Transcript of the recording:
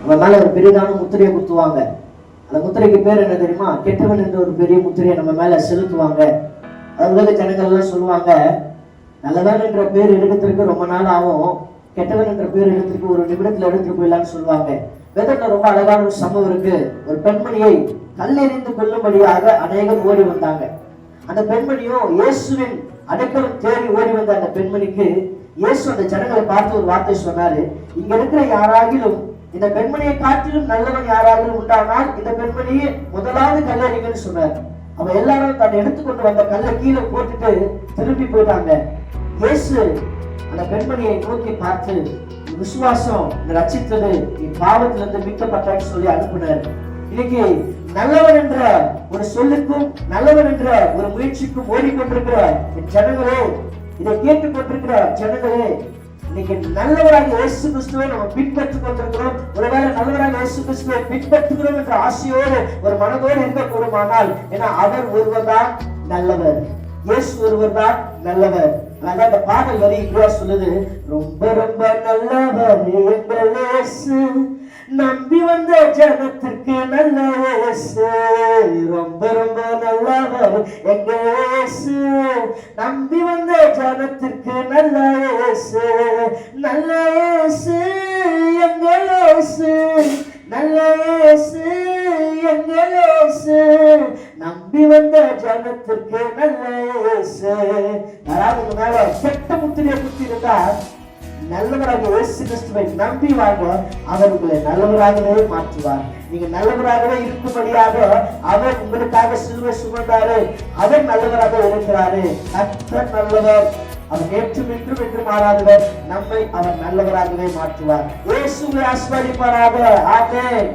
அவன் மேல ஒரு பெரிதான முத்திரையை குத்துவாங்க. அந்த முத்திரைக்கு பேர் என்ன தெரியுமா? கெட்டவன் என்ற ஒரு பெரிய முத்திரையை நம்ம மேல செலுத்துவாங்க. உலக ஜனங்கள் எல்லாம் சொல்லுவாங்க, நல்லவன் என்ற பேர் எடுக்கிறதுக்கு ரொம்ப நாள் ஆகும், கெட்டவன் என்ற பேர் எடுக்கிறதுக்கு ஒரு நிமிடத்துல எடுத்துட்டு போயிடலாம்னு சொல்லுவாங்க. வேதத்துல ரொம்ப அழகான ஒரு சம்பவம் இருக்கு. ஒரு பெண்மணியை கல்லெறிந்து கொள்ளும்படியாக அநேகர் ஓடி வந்தாங்க. அந்த பெண்மணியும் இயேசுவின் அடைக்கலம் தேடி ஓடி வந்த அந்த பெண்மணிக்கு இயேசு அந்த ஜனங்களை பார்த்து ஒரு வார்த்தை சொன்னாரு. இங்க இருக்கிற யாராகிலும் இந்த பெண்மணியை காட்டிலும் நல்லவன் யாராகிலும் உண்டானால் இந்த பெண்மணியை முதலாவது கல்லறிங்கன்னு சொன்னார். அவன் எல்லாரும் தன்னை எடுத்துக்கொண்டு வந்த கல்லை கீழே போட்டுட்டு திரும்பி போயிட்டாங்க. இயேசு அந்த பெண்மணியை நோக்கி பார்த்து, விசுவாசம் ரட்சித்தது, நீ பாவத்திலிருந்து மீட்கப்பட்டான்னு சொல்லி அனுப்பினார். இன்னைக்கு நல்லவன் என்ற ஒரு சொல்லுக்கும் நல்லவன் என்ற ஒரு முயற்சிக்கும் ஓடிக்கொண்டிருக்கிற ஜனங்களே, இதை கேட்டுக் கொண்டிருக்கிற ஜனங்களே, இன்னைக்கு நல்லவராக இயேசு கிறிஸ்துவை நம்ம பின்பற்றிக் கொண்டிருக்கிறோம். ஒருவேளை நல்லவராக இயேசு கிறிஸ்துவை பின்பற்றுகிறோம் என்ற ஆசையோடு ஒரு மனதோடு இருக்கக்கூடுமானால், ஏன்னா அவர் ஒருவர் தான் நல்லவர், இயேசு ஒருவர் தான் நல்லவர். அதான் அந்த பாடல் வரி இப்படியா சொல்லுது, ரொம்ப ரொம்ப நல்லவர் எங்கள் இயேசு, நம்பி வந்த ஜனத்திற்கு நல்ல இயேசு. ரொம்ப ரொம்ப நல்லவர் எங்கள் இயேசு, நம்பி வந்த ஜனத்திற்கு நல்ல இயேசு. நல்ல இயேசு எங்கள் இயேசு, நல்ல இயேசு எங்கள் இயேசு, நம்பி வந்த ஜனத்திற்கு நல்ல இயேசு. யாராவது மேல கெட்ட முத்திரையை குத்தி இருந்தா, நல்லவராக இயேசு கிறிஸ்துவை நம்பி வாங்க, அவர் உங்களை நல்லவராகவே மாற்றுவார். நீங்க நல்லவராகவே இருக்கும்படியாக அவர் உங்களுக்காக சிலுவை சுமந்தாரு. அவர் நல்லவராக இருக்கிறாரு. கர்த்தர் நல்லவர், அவர் நேற்றும் இன்றும் என்று மாறாதவர். நம்மை அவர் நல்லவராகவே மாற்றுவார். இயேசுவை ஆசீர்வதிப்பாராக. ஆமென்.